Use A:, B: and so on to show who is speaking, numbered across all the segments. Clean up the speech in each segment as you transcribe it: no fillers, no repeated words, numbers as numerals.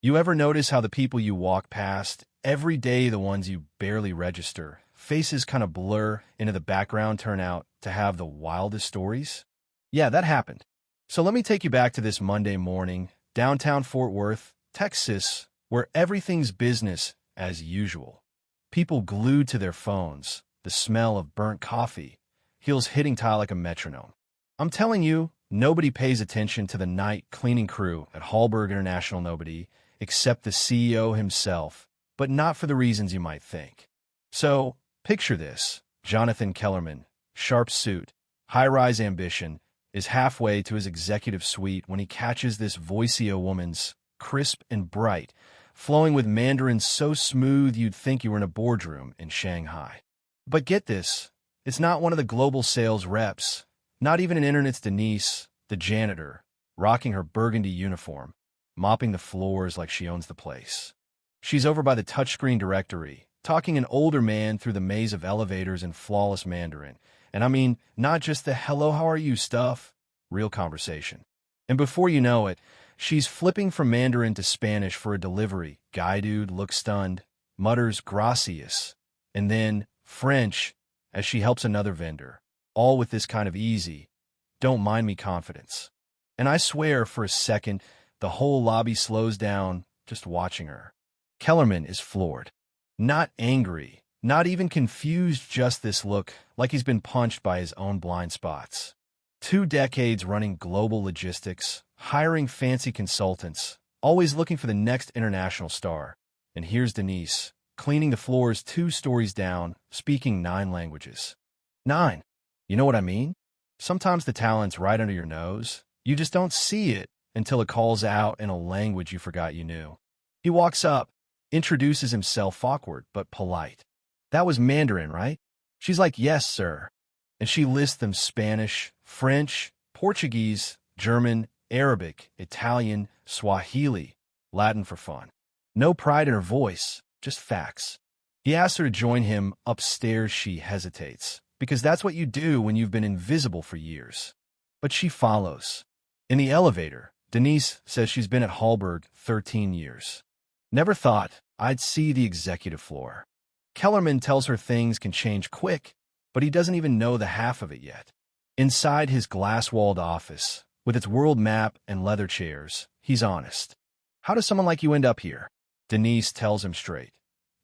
A: You ever notice how the people you walk past, every day the ones you barely register, faces kind of blur into the background turn out to have the wildest stories? Yeah, that happened. So let me take you back to this Monday morning, downtown Fort Worth, Texas, where everything's business as usual. People glued to their phones, the smell of burnt coffee, heels hitting tile like a metronome. I'm telling you, nobody pays attention to the night cleaning crew at Hallberg International. Nobody, except the CEO himself, but not for the reasons you might think. So, picture this. Jonathan Kellerman, sharp suit, high-rise ambition, is halfway to his executive suite when he catches this voicey woman's, crisp and bright, flowing with Mandarin so smooth you'd think you were in a boardroom in Shanghai. But get this, it's not one of the global sales reps, not even an internet's Denise, the janitor, rocking her burgundy uniform, mopping the floors like she owns the place. She's over by the touchscreen directory, talking an older man through the maze of elevators in flawless Mandarin. And I mean, not just the hello, how are you stuff, real conversation. And before you know it, she's flipping from Mandarin to Spanish for a delivery. Guy dude looks stunned, mutters gracias, and then French as she helps another vendor, all with this kind of easy, don't mind me confidence. And I swear for a second, the whole lobby slows down just watching her. Kellerman is floored. Not angry, not even confused, just this look like he's been punched by his own blind spots. 2 decades running global logistics, hiring fancy consultants, always looking for the next international star. And here's Denise, cleaning the floors 2 stories down, speaking 9 languages. 9. You know what I mean? Sometimes the talent's right under your nose. You just don't see it until it calls out in a language you forgot you knew. He walks up, introduces himself awkward but polite. That was Mandarin, right? She's like, yes, sir. And she lists them Spanish, French, Portuguese, German, Arabic, Italian, Swahili, Latin for fun. No pride in her voice, just facts. He asks her to join him upstairs. She hesitates, because that's what you do when you've been invisible for years. But she follows. In the elevator, Denise says she's been at Hallberg 13 years. Never thought I'd see the executive floor. Kellerman tells her things can change quick, but he doesn't even know the half of it yet. Inside his glass-walled office, with its world map and leather chairs, he's honest. How does someone like you end up here? Denise tells him straight.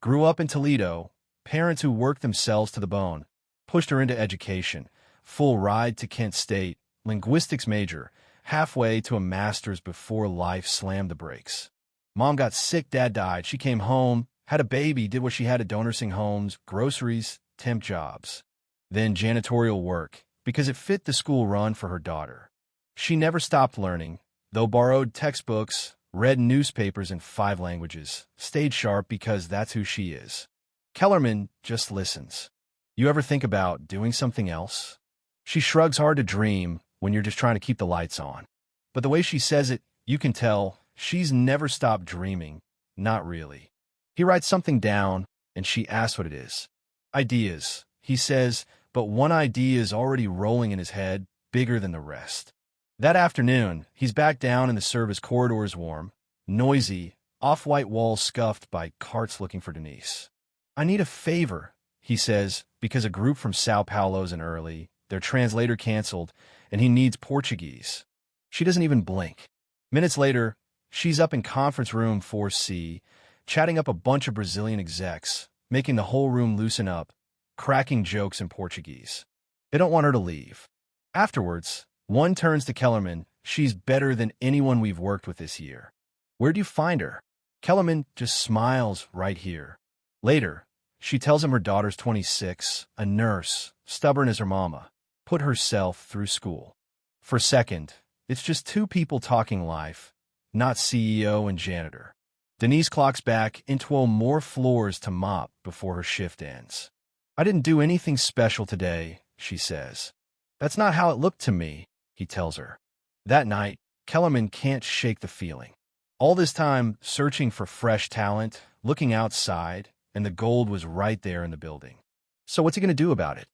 A: Grew up in Toledo, parents who worked themselves to the bone, pushed her into education, full ride to Kent State, linguistics major, halfway to a master's before life slammed the brakes. Mom got sick, dad died, she came home, had a baby, did what she had at donor nursing homes, groceries, temp jobs. Then janitorial work, because it fit the school run for her daughter. She never stopped learning, though borrowed textbooks, read newspapers in 5 languages, stayed sharp because that's who she is. Kellerman just listens. You ever think about doing something else? She shrugs hard to dream when you're just trying to keep the lights on. But the way she says it, you can tell she's never stopped dreaming. Not really. He writes something down, and she asks what it is. Ideas, he says, but one idea is already rolling in his head, bigger than the rest. That afternoon, he's back down in the service corridors, warm, noisy, off-white walls scuffed by carts looking for Denise. I need a favor, he says, because a group from Sao Paulo's in early, their translator canceled, and he needs Portuguese. She doesn't even blink. Minutes later, she's up in conference room 4C, chatting up a bunch of Brazilian execs, making the whole room loosen up, cracking jokes in Portuguese. They don't want her to leave. Afterwards, one turns to Kellerman. She's better than anyone we've worked with this year. Where'd you find her? Kellerman just smiles right here. Later, she tells him her daughter's 26, a nurse, stubborn as her mama, put herself through school. For a second, it's just 2 people talking life, not CEO and janitor. Denise clocks back into more floors to mop before her shift ends. I didn't do anything special today, she says. That's not how it looked to me, he tells her. That night, Kellerman can't shake the feeling. All this time, searching for fresh talent, looking outside, and the gold was right there in the building. So what's he going to do about it?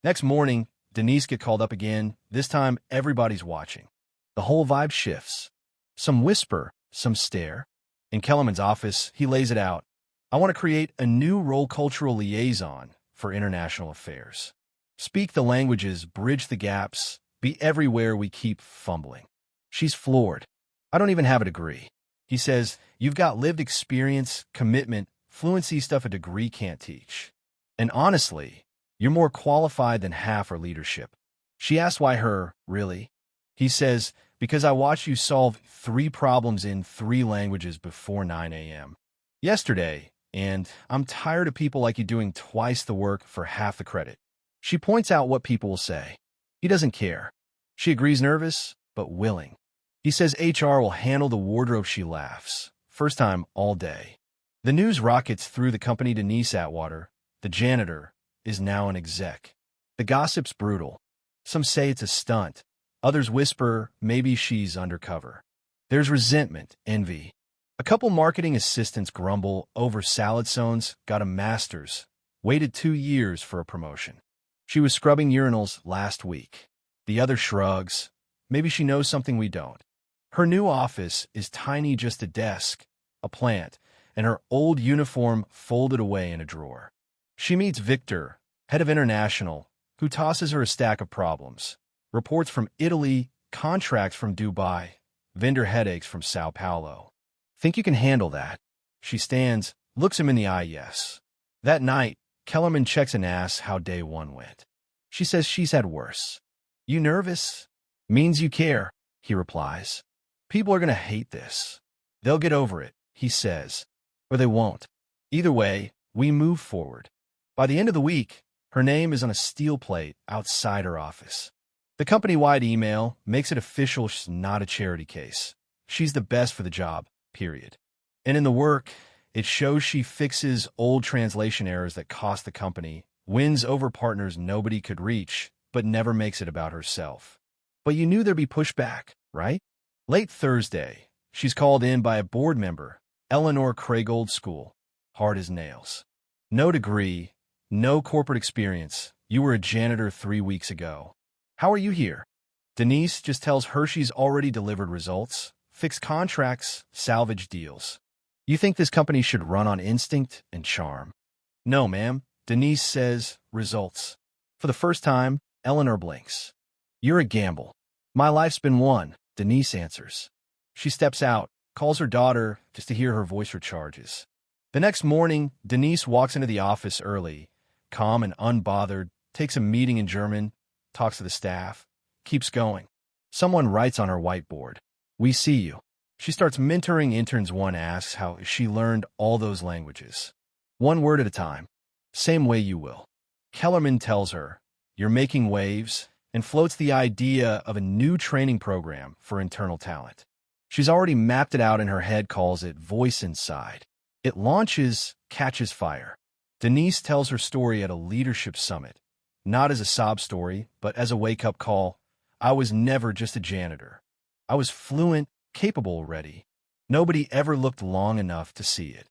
A: Next morning, Denise gets called up again. This time, everybody's watching. The whole vibe shifts. Some whisper, some stare. In Kellerman's office, he lays it out. I want to create a new role cultural liaison for international affairs. Speak the languages, bridge the gaps, be everywhere we keep fumbling. She's floored. I don't even have a degree. He says, you've got lived experience, commitment, fluency stuff a degree can't teach. And honestly, you're more qualified than half our leadership. She asks why her, really? He says, because I watched you solve 3 problems in 3 languages before 9 a.m. yesterday, and I'm tired of people like you doing twice the work for half the credit. She points out what people will say. He doesn't care. She agrees, nervous, but willing. He says HR will handle the wardrobe. She laughs. First time all day. The news rockets through the company. Denise Atwater, the janitor, is now an exec. The gossip's brutal. Some say it's a stunt. Others whisper maybe she's undercover. There's resentment, envy. A couple marketing assistants grumble over salad zones, got a master's, waited 2 years for a promotion. She was scrubbing urinals last week. The other shrugs. Maybe she knows something we don't. Her new office is tiny, just a desk, a plant, and her old uniform folded away in a drawer. She meets Victor, head of international, who tosses her a stack of problems. Reports from Italy, contracts from Dubai, vendor headaches from Sao Paulo. Think you can handle that? She stands, looks him in the eye, yes. That night, Kellerman checks and asks how day 1 went. She says she's had worse. You nervous? Means you care, he replies. People are going to hate this. They'll get over it, he says. Or they won't. Either way, we move forward. By the end of the week, her name is on a steel plate outside her office. The company-wide email makes it official she's not a charity case. She's the best for the job, period. And in the work, it shows she fixes old translation errors that cost the company, wins over partners nobody could reach, but never makes it about herself. But you knew there'd be pushback, right? Late Thursday, she's called in by a board member, Eleanor Craig, old school, hard as nails. No degree, no corporate experience. You were a janitor 3 weeks ago. How are you here? Denise just tells her she's already delivered results, fixed contracts, salvaged deals. You think this company should run on instinct and charm? No, ma'am. Denise says, results. For the first time, Eleanor blinks. You're a gamble. My life's been won, Denise answers. She steps out, calls her daughter just to hear her voice recharges. The next morning, Denise walks into the office early, calm and unbothered, takes a meeting in German, talks to the staff, keeps going. Someone writes on her whiteboard, "We see you." She starts mentoring interns. One asks how she learned all those languages. 1 word at a time. Same way you will. Kellerman tells her, you're making waves, and floats the idea of a new training program for internal talent. She's already mapped it out in her head, calls it Voice Inside. It launches, catches fire. Denise tells her story at a leadership summit, not as a sob story, but as a wake-up call. I was never just a janitor. I was fluent, capable already. Nobody ever looked long enough to see it.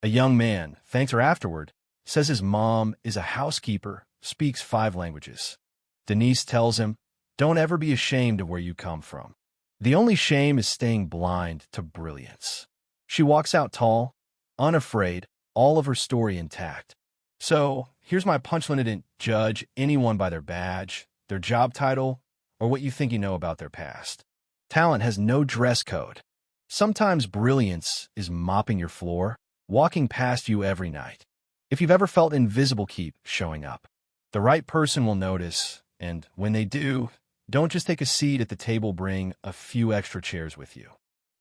A: A young man thanks her afterward, says his mom is a housekeeper, speaks 5 languages. Denise tells him, don't ever be ashamed of where you come from. The only shame is staying blind to brilliance. She walks out tall, unafraid, all of her story intact. So, here's my punchline. Didn't judge anyone by their badge, their job title, or what you think you know about their past. Talent has no dress code. Sometimes brilliance is mopping your floor, walking past you every night. If you've ever felt invisible, keep showing up. The right person will notice, and when they do, don't just take a seat at the table, bring a few extra chairs with you.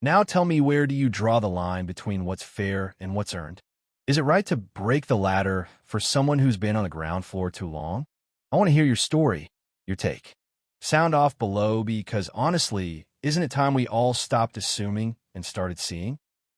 A: Now tell me, where do you draw the line between what's fair and what's earned? Is it right to break the ladder for someone who's been on the ground floor too long? I want to hear your story, your take. Sound off below, because honestly, isn't it time we all stopped assuming and started seeing?